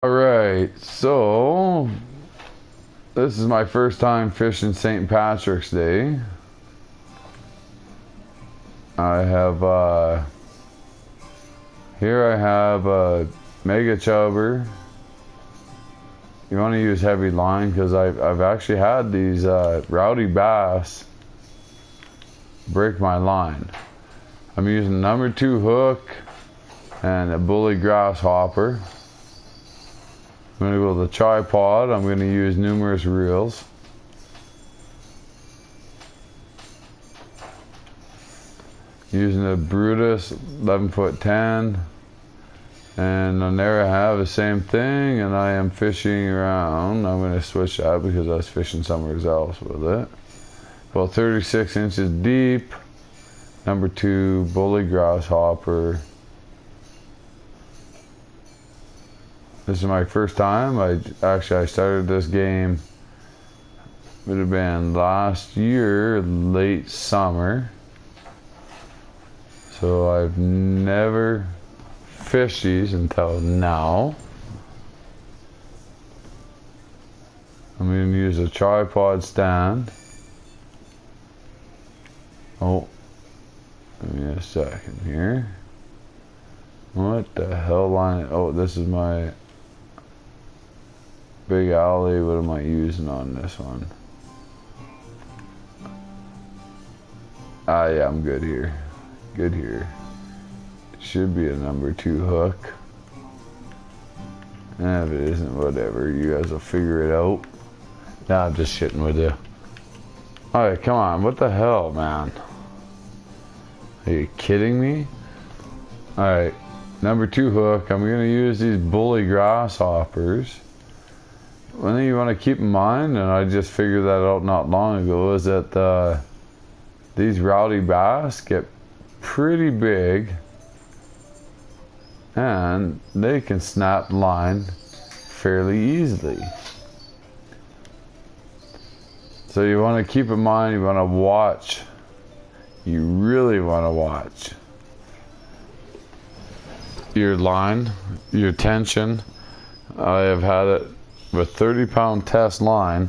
Alright, so this is my first time fishing St. Patrick's Day. I have here I have a mega chubber. You want to use heavy line because I've actually had these rowdy bass break my line. I'm using number 2 hook and a bully grasshopper. I'm going to go with the tripod. I'm going to use numerous reels. Using a Brutus 11'10", and on there I have the same thing, and I am fishing around. I'm going to switch that because I was fishing somewhere else with it. About 36 inches deep. Number 2 bully grasshopper. This is my first time. I started this game, it would have been last year, late summer. So I've never fished these until now. I'm going to use a tripod stand. Oh, give me a second here. What the hell line? Oh, this is my Big Alley. What am I using on this one? Yeah, I'm good here. Good here. Should be a number 2 hook. And if it isn't, whatever. You guys will figure it out. Nah, I'm just shitting with you. Alright, come on. What the hell, man? Are you kidding me? Alright, number 2 hook. I'm going to use these bully grasshoppers. One thing you want to keep in mind, and I just figured that out not long ago, is that these rowdy bass get pretty big and they can snap line fairly easily. So you want to keep in mind, you want to watch. You really want to watch your line, your tension. I have had it with 30-pound test line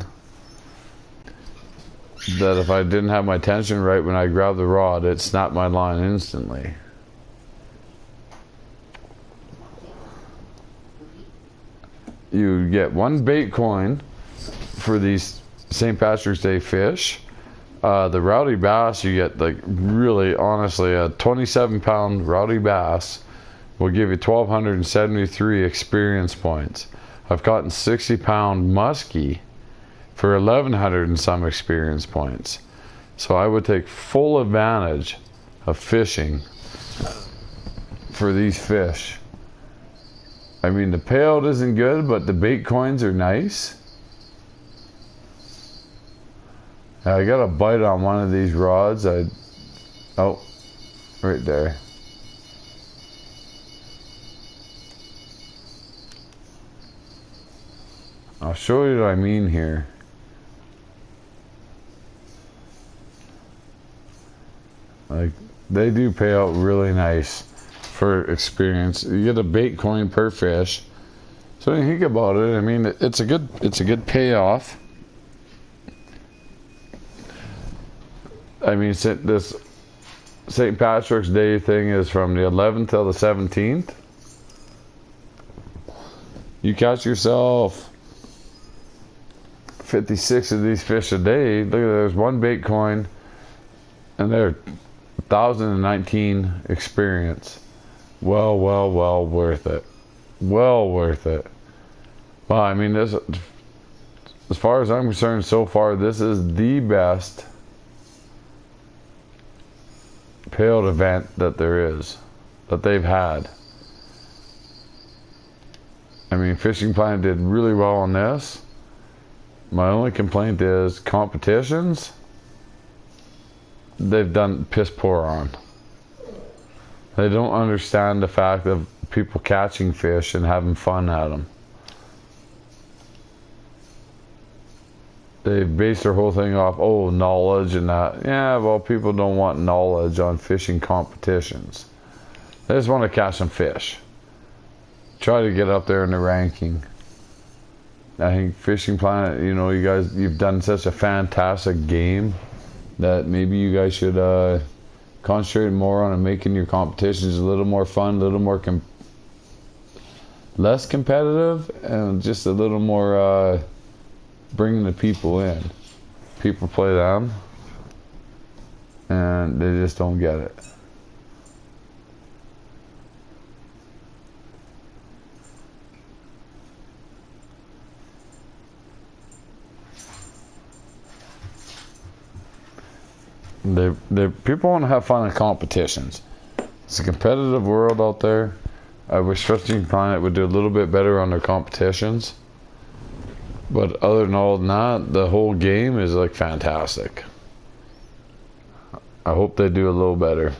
that if I didn't have my tension right when I grabbed the rod, it snapped my line instantly. You get 1 bait coin for these St. Patrick's Day fish. The rowdy bass, you get, like, really, honestly, a 27-pound rowdy bass will give you 1,273 experience points. I've gotten 60-pound muskie for 1,100 and some experience points. So I would take full advantage of fishing for these fish. I mean, the payout isn't good, but the bait coins are nice. I got a bite on one of these rods. Oh, right there. I'll show you what I mean here. Like, they do pay out really nice for experience. You get a bait coin per fish. So when you think about it, I mean, it's a good payoff. I mean, this St. Patrick's Day thing is from the 11th till the 17th. You catch yourself 56 of these fish a day. Look at, there's 1 bait coin, and they're 1,019 experience. Well worth it. Well worth it. Well, I mean, this, as far as I'm concerned, so far, this is the best payout event that there is, that they've had. I mean, Fishing Planet did really well on this. My only complaint is competitions, they've done piss poor on. They don't understand the fact of people catching fish and having fun at them. They base their whole thing off, oh, knowledge and that. Yeah, well, people don't want knowledge on fishing competitions. They just want to catch some fish. try to get up there in the ranking. I think Fishing Planet, you know, you guys, you've done such a fantastic game that maybe you guys should concentrate more on making your competitions a little more fun, a little more less competitive, and just a little more bringing the people in. People play them, and they just don't get it. People want to have fun in competitions. It's a competitive world out there. I wish Fishing Planet would do a little bit better on their competitions. But other than all that, the whole game is like fantastic. I hope they do a little better.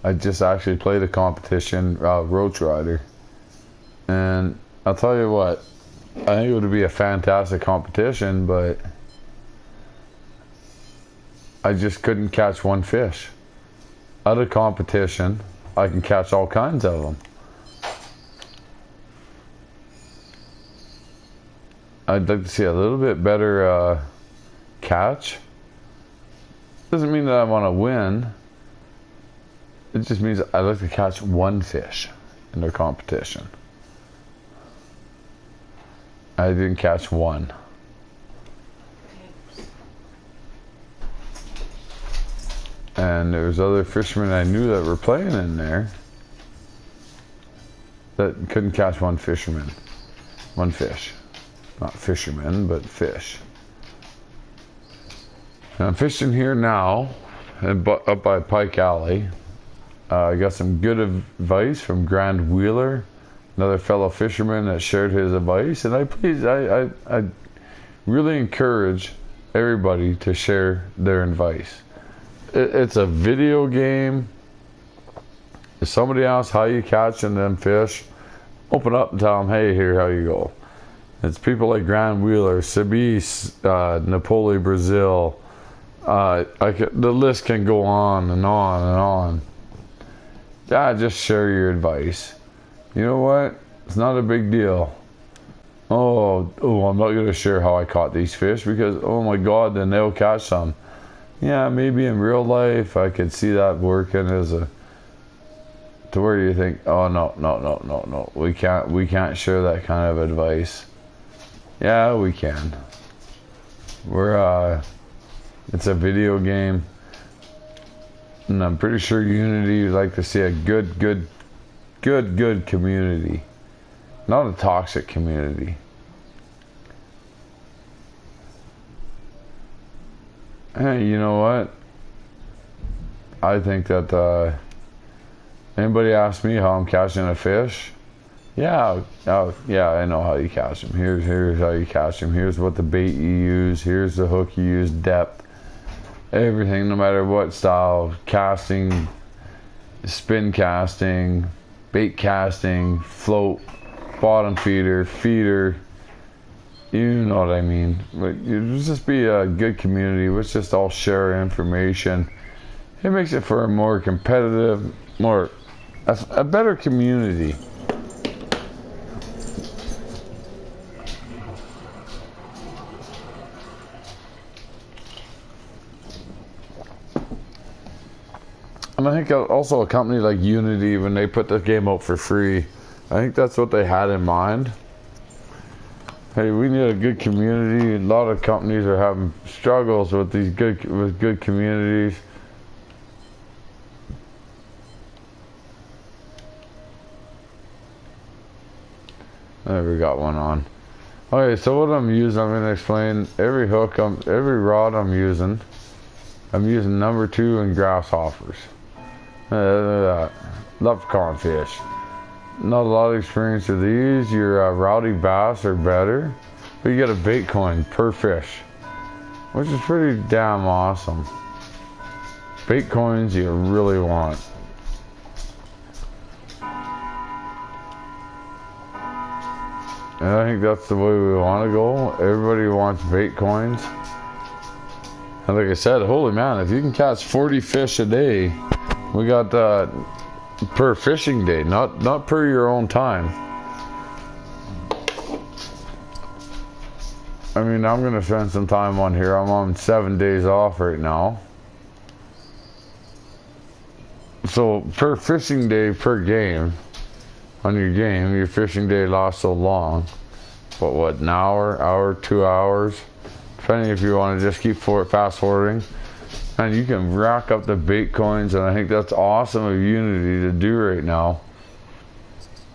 I just actually played a competition, Roach Rider, and I'll tell you what, I think it would be a fantastic competition, but I just couldn't catch one fish. Out of competition, I can catch all kinds of them. I'd like to see a little bit better catch. Doesn't mean that I want to win. It just means I like to catch one fish in their competition. I didn't catch one. And there's other fishermen I knew that were playing in there that couldn't catch one fish. Not fishermen, but fish. And I'm fishing here now, up by Pike Alley. I got some good advice from Grand Wheeler, another fellow fisherman that shared his advice, and I really encourage everybody to share their advice. It's a video game. If somebody asks how you catching them fish, open up and tell them, hey, here how you go. It's people like Grand Wheeler, Sabis, Napoli, Brazil. The list can go on and on and on. Yeah, just share your advice. You know what? It's not a big deal. Oh, I'm not going to share how I caught these fish because, oh my God, then they'll catch some. Yeah, maybe in real life I could see that working as a, to where you think, oh no, we can't share that kind of advice. Yeah, we can. It's a video game. And I'm pretty sure Unity would like to see a good community. Not a toxic community. Hey, you know what? I think that anybody asks me how I'm catching a fish, yeah, I know how you catch them. Here's how you catch them. Here's what the bait you use. Here's the hook you use, depth. Everything, no matter what style, casting, spin casting, bait casting, float, bottom feeder, you know what I mean. But you just be a good community. Let's just all share information. It makes it for a more competitive, a better community. And I think also a company like Unity, when they put the game out for free, I think that's what they had in mind. Hey, we need a good community. A lot of companies are having struggles with these good communities. There, we got one on. Okay, so what I'm using, I'm going to explain every hook, every rod I'm using. I'm using number 2 and grasshoppers. Leprechaun fish. Not a lot of experience with these. Your rowdy bass are better, but you get a bait coin per fish, which is pretty damn awesome. Bait coins you really want. And I think that's the way we want to go. Everybody wants bait coins. And like I said, holy man, if you can catch 40 fish a day, we got per fishing day, not per your own time. I mean, I'm gonna spend some time on here. I'm on 7 days off right now. So per fishing day per game, on your game, your fishing day lasts so long. But what, an hour, 2 hours? Depending if you want to just keep fast forwarding. And you can rack up the bait coins, and I think that's awesome of Unity to do right now.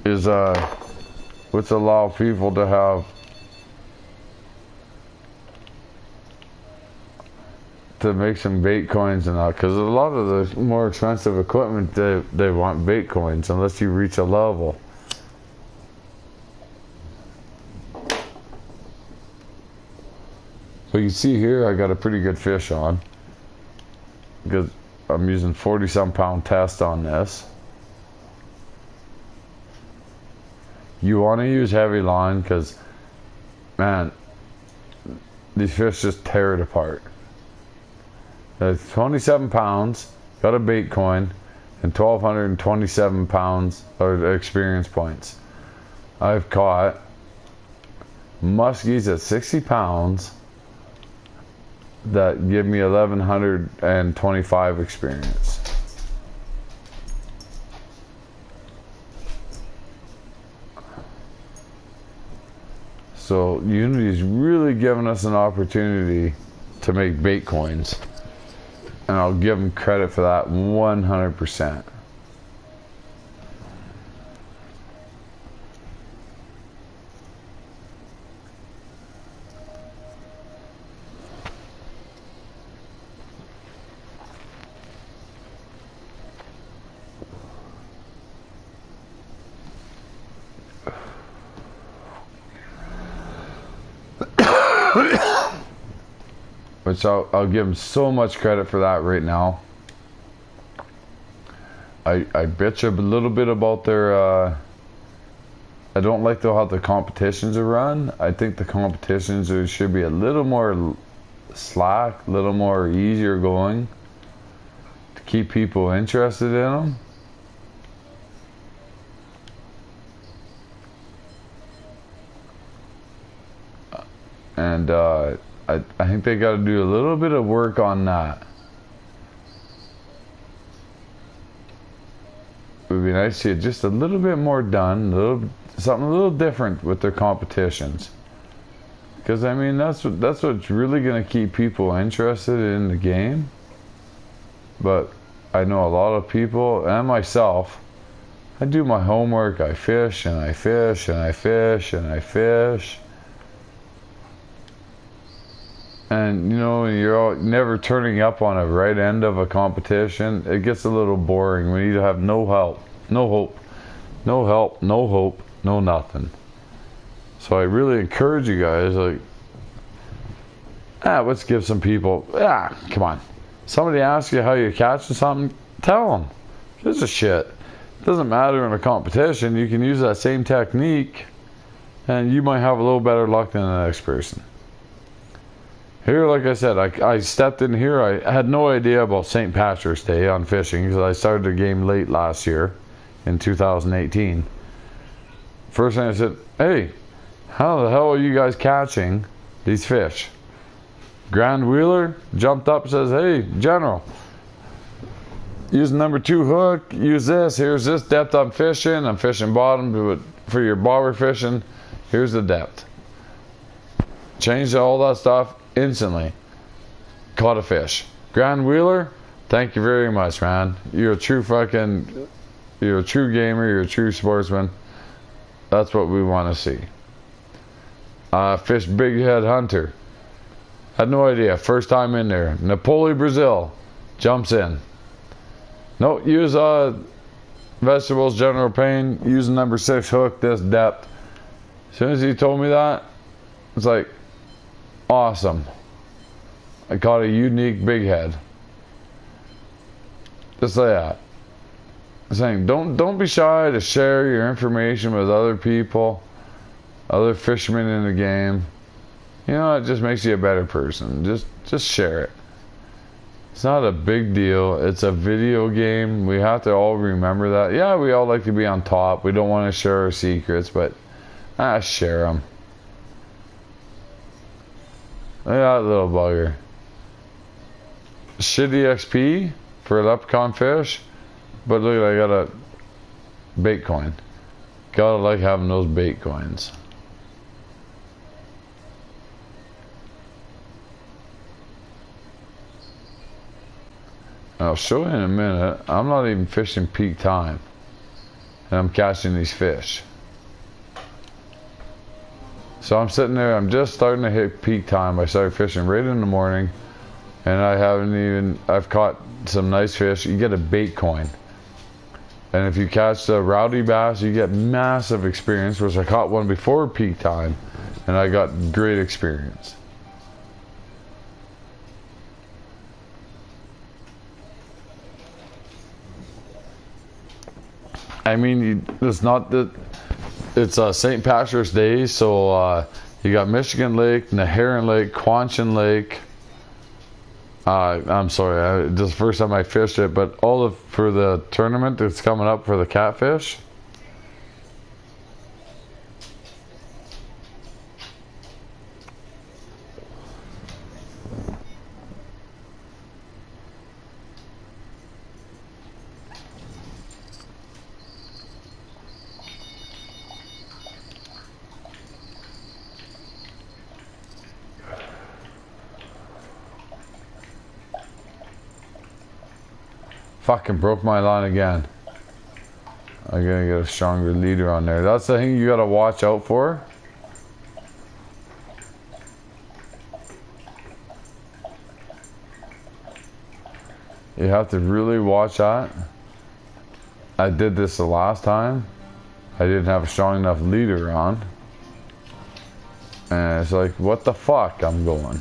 Is let's allow people to have to make some bait coins and that, because a lot of the more expensive equipment they want bait coins unless you reach a level. So you see here I got a pretty good fish on because I'm using 40-some pound test on this. You want to use heavy line because, man, these fish just tear it apart. It's 27 pounds, got a bait coin, and 1,227 pounds of experience points. I've caught muskies at 60 pounds that give me 1,125 experience. So Unity's really giving us an opportunity to make bait coins. And I'll give them credit for that 100%. Which I'll give them so much credit for that right now. I bitch a little bit about their I don't like how the competitions are run. I think the competitions should be a little more slack, a little more easier going to keep people interested in them. And I think they got to do a little bit of work on that. It would be nice to see it just a little bit more done, something a little different with their competitions. Because I mean, that's what's really going to keep people interested in the game. But I know a lot of people, and myself, I do my homework. I fish and I fish and I fish and I fish. And you know, you're never turning up on a right end of a competition. It gets a little boring when you have no help, no hope, no help, no hope, no nothing. So I really encourage you guys, like, let's give some people, come on. Somebody asks you how you're catching something, tell them. Gives a shit. It doesn't matter in a competition. You can use that same technique, and you might have a little better luck than the next person. Here, like I said, I stepped in here. I had no idea about St. Patrick's Day on fishing because I started the game late last year in 2018. First thing I said, hey, how the hell are you guys catching these fish? Grand Wheeler jumped up and says, hey, General, use number 2 hook, use this. Here's this depth I'm fishing. I'm fishing bottom for your bobber fishing. Here's the depth. Changed all that stuff. Instantly caught a fish. Grand Wheeler, thank you very much, man. You're a true gamer, you're a true sportsman. That's what we want to see. Fish Big Head Hunter. Had no idea. First time in there. Napoli, Brazil. Jumps in. No, use vegetables, Generalofpain, use number 6 hook, this depth. As soon as he told me that, it's like, awesome. I caught a unique big head. Just like that. I'm saying, don't be shy to share your information with other people. other fishermen in the game. You know, it just makes you a better person. Just share it. It's not a big deal. It's a video game. We have to all remember that. Yeah, we all like to be on top. We don't want to share our secrets, but share them. Look at that little bugger. Shitty XP for a leprechaun fish, but look, I got a bait coin. Gotta like having those bait coins. I'll show you in a minute. I'm not even fishing peak time, and I'm catching these fish. So I'm sitting there, I'm just starting to hit peak time. I started fishing right in the morning, and I've caught some nice fish. You get a bait coin. And if you catch the rowdy bass, you get massive experience, which I caught one before peak time, and I got great experience. I mean, it's not that it's St. Patrick's Day, so you got Michigan Lake, Neharan Lake, Quanchin Lake. I'm sorry, this is the first time I fished it, but for the tournament that's coming up for the catfish. Fucking broke my line again. I gotta get a stronger leader on there. That's the thing you gotta watch out for. You have to really watch that. I did this the last time. I didn't have a strong enough leader on. And it's like, what the fuck I'm going.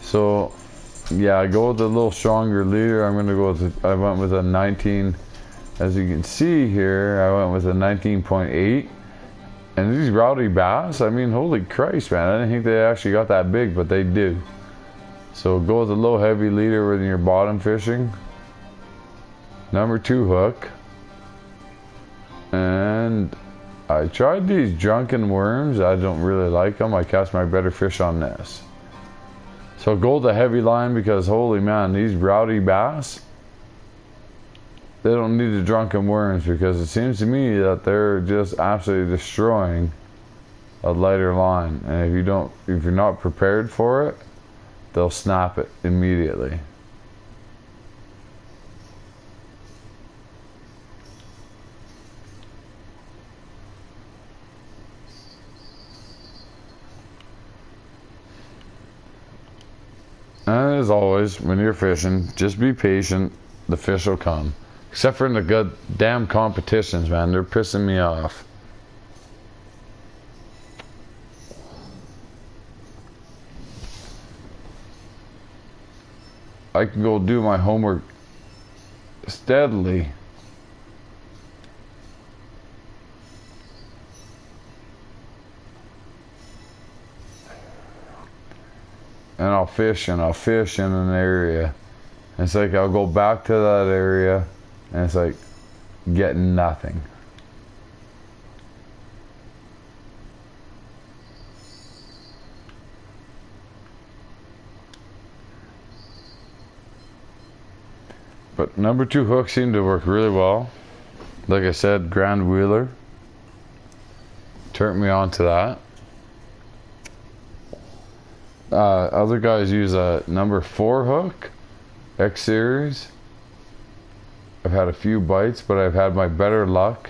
So yeah, I go with a little stronger leader. I'm going to go with, I went with a 19, as you can see here, I went with a 19.8. And these rowdy bass, I mean, holy Christ, man. I didn't think they actually got that big, but they do. So go with a low heavy leader when you're bottom fishing. Number 2 hook. And I tried these drunken worms. I don't really like them. I cast my better fish on this. So go with the heavy line because holy man, these rowdy bass, they don't need the drunken worms because it seems to me that they're just absolutely destroying a lighter line. And if you're not prepared for it, they'll snap it immediately. And as always, when you're fishing, just be patient. The fish will come. Except for in the goddamn competitions, man. They're pissing me off. I can go do my homework steadily. And I'll fish in an area. And it's like I'll go back to that area and it's like getting nothing. But number 2 hooks seem to work really well. Like I said, Grand Wheeler turned me on to that. Other guys use a number 4 hook, X series. I've had a few bites, but I've had my better luck.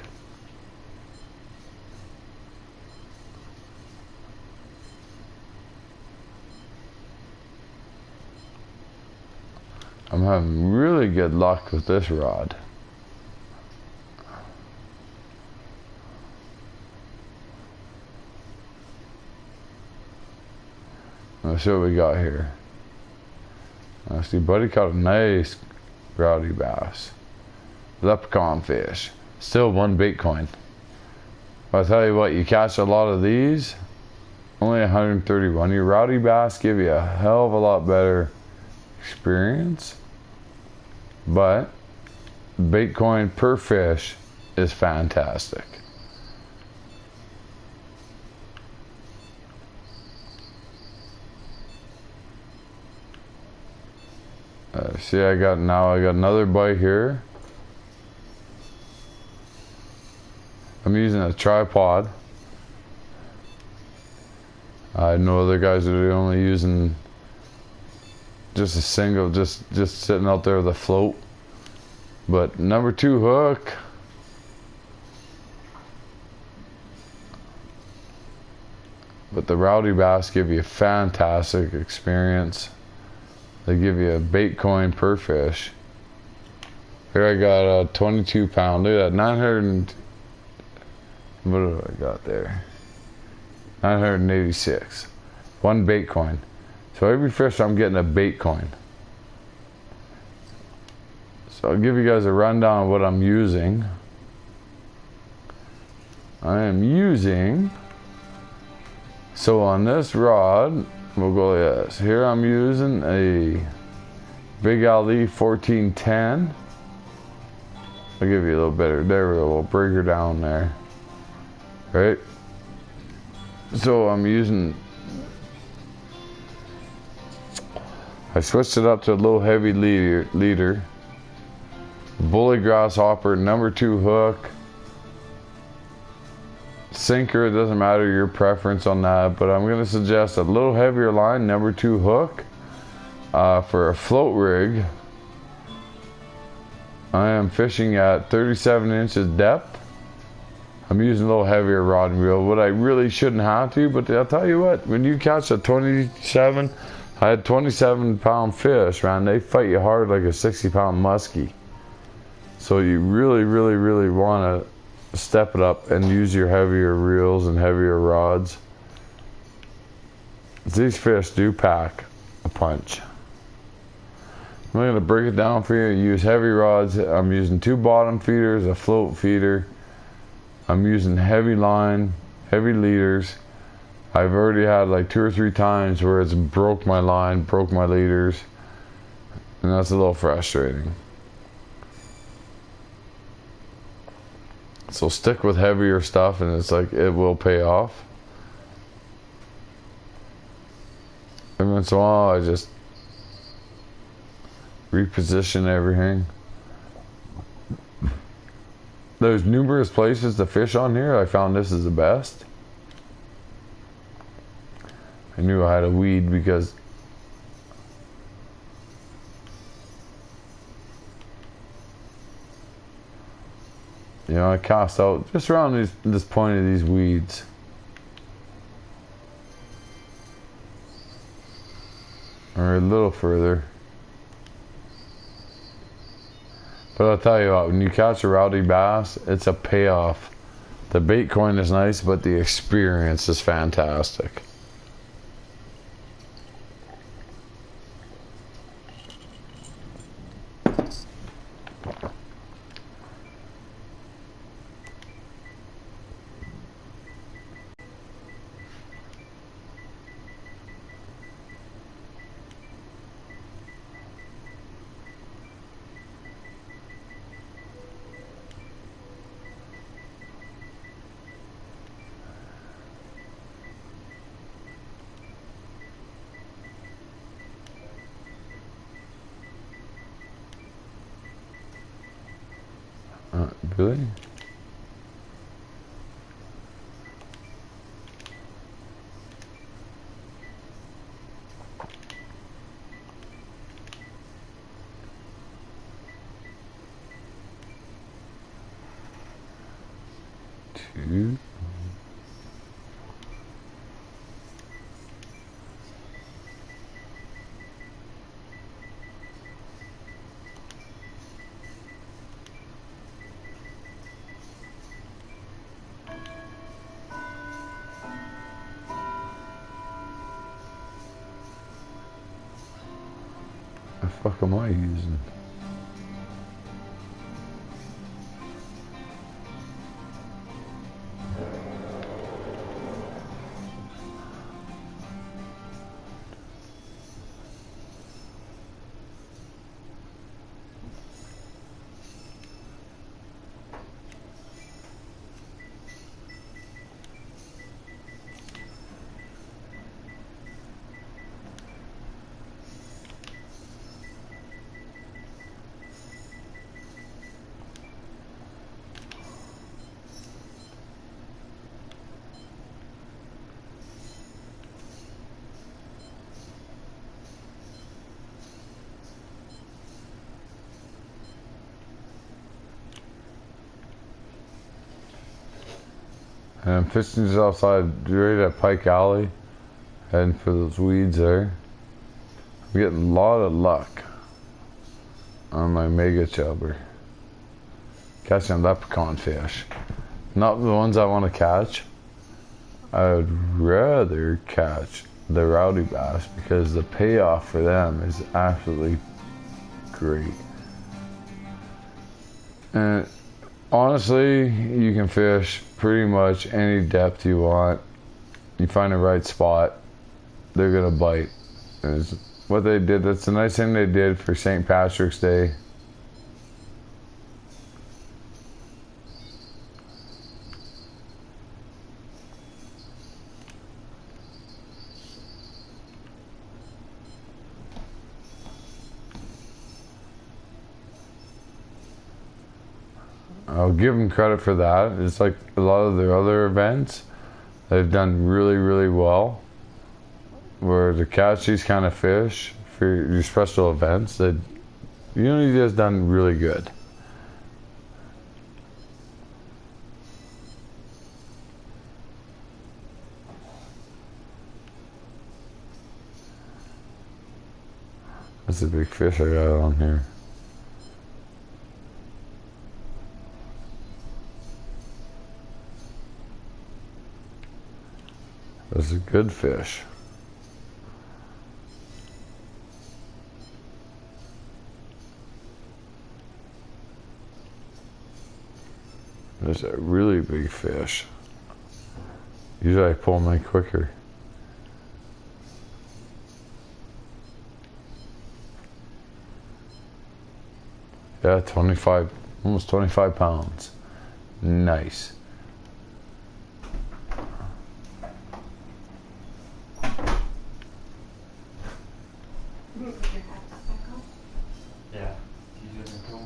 I'm having really good luck with this rod. Let's see what we got here. I see buddy caught a nice rowdy bass. Leprechaun fish. Still 1 bait coin. I'll tell you what, you catch a lot of these, only 131. Your rowdy bass give you a hell of a lot better experience, but bait coin per fish is fantastic. See, I got another bite here. I'm using a tripod. I know other guys are only using just a single, just sitting out there with a float. But number 2 hook. But the rowdy bass give you a fantastic experience. They give you a bait coin per fish. Here I got a 22 pound. Look at that, 900. What do I got there? 986. 1 bait coin. So every fish I'm getting a bait coin. So I'll give you guys a rundown of what I'm using. I am using, so on this rod, we'll go like this. Here I'm using a Big Ali 1410. I'll give you a little better. There we go. We'll break her down there. Right? So I'm using, I switched it up to a low heavy leader. Bully grasshopper, number 2 hook. Sinker, it doesn't matter your preference on that, but I'm going to suggest a little heavier line, number 2 hook. For a float rig, I am fishing at 37 inches depth. I'm using a little heavier rod and reel, what I really shouldn't have to, but I'll tell you what, when you catch a 27, I had 27 pound fish, man, they fight you hard like a 60 pound muskie. So you really want to step it up and use your heavier reels and heavier rods. These fish do pack a punch. I'm going to break it down for you. Use heavy rods. I'm using 2 bottom feeders, a float feeder. I'm using heavy line, heavy leaders. I've already had like 2 or 3 times where it's broke my line, broke my leaders, and that's a little frustrating. So stick with heavier stuff and it's like it will pay off. Every once in a while I just reposition everything. There's numerous places to fish on here. I found this is the best. I knew I had a weed because you know, I cast out just around this point of these weeds. Or a little further. But I'll tell you what, when you catch a rowdy bass, it's a payoff. The bait coin is nice, but the experience is fantastic. Really? Two. The fuck am I using? I'm fishing just outside, right at Pike Alley, heading for those weeds there. I'm getting a lot of luck on my mega chubber. Catching leprechaun fish. Not the ones I want to catch. I would rather catch the rowdy bass because the payoff for them is absolutely great. And honestly, you can fish pretty much any depth you want. You find the right spot, they're gonna bite. And it's what they did. That's the nice thing they did for St. Patrick's Day. I'll give them credit for that. It's like a lot of their other events, they've done really, really well. Where to catch these kind of fish for your special events, that Unity has done really good. That's a big fish I got on here. That's a good fish. That's a really big fish. Usually I pull mine quicker. Yeah, 25, almost 25 pounds. Nice. Yeah, you didn't kill me.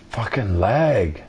Fucking lag.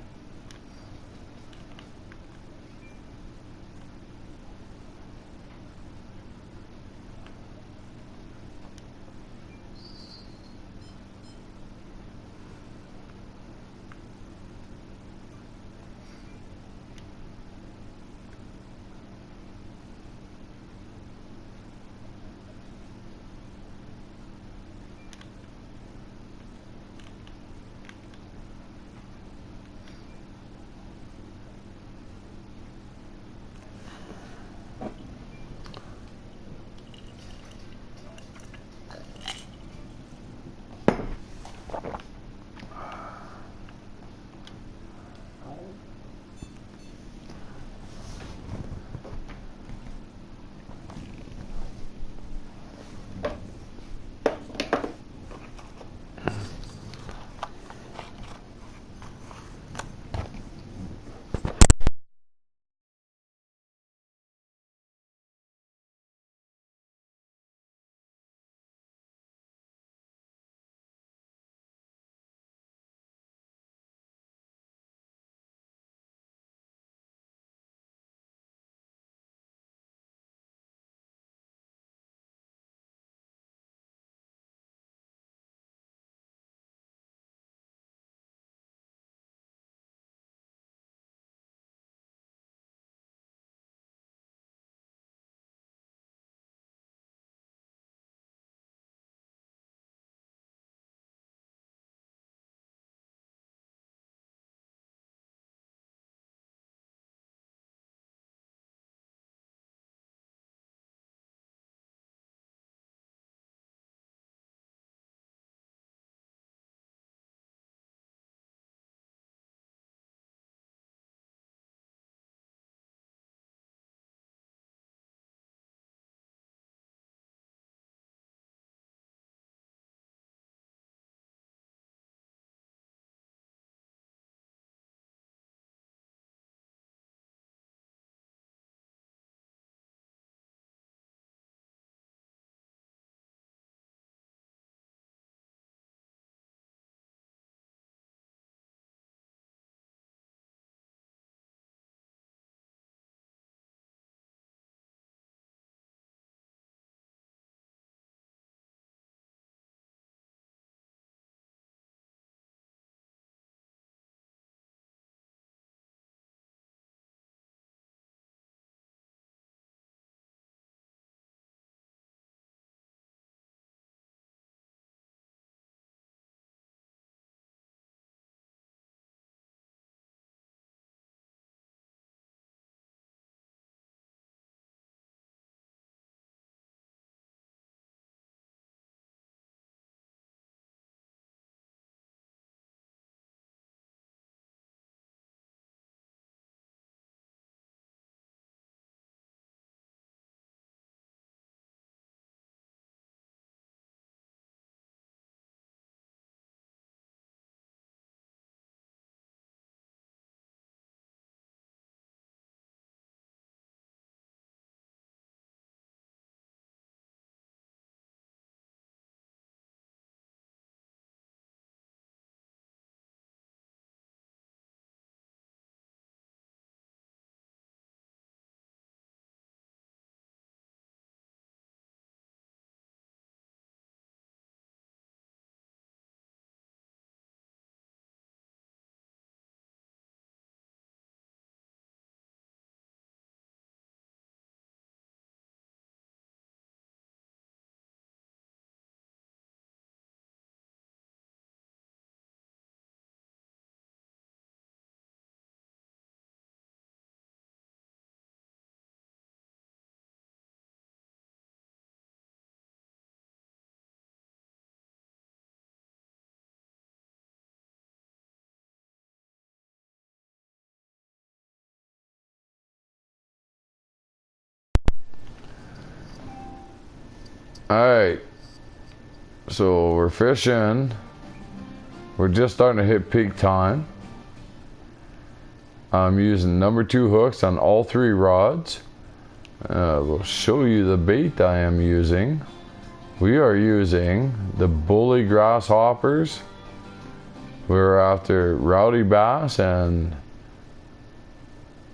Alright. So we're fishing. We're just starting to hit peak time. I'm using number 2 hooks on all 3 rods. We'll show you the bait I am using. We are using the bully grasshoppers. We're after rowdy bass and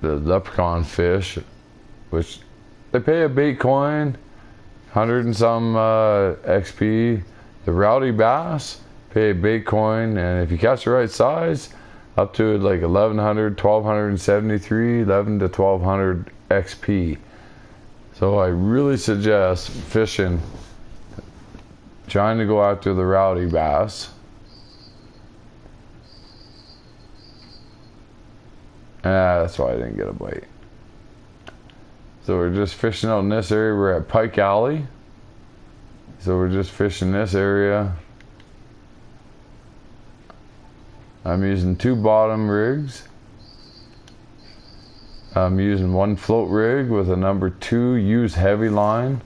the leprechaun fish, which they pay a bait coin, 100 and some XP. The rowdy bass pay a bait coin, and if you catch the right size, up to like 1100, 1273, 11 to 1200 XP. So I really suggest fishing, trying to go after the rowdy bass. That's why I didn't get a bite. So we're just fishing out in this area. We're at Pike Alley. So we're just fishing this area. I'm using 2 bottom rigs. I'm using 1 float rig with a number 2 use heavy line,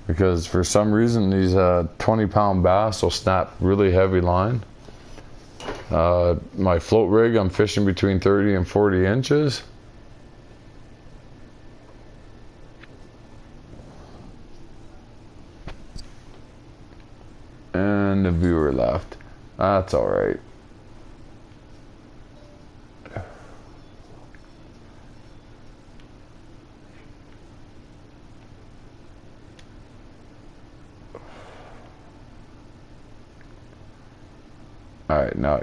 because for some reason these 20-pound bass will snap really heavy line. My float rig, I'm fishing between 30 and 40 inches. And the viewer left. That's alright. Alright, now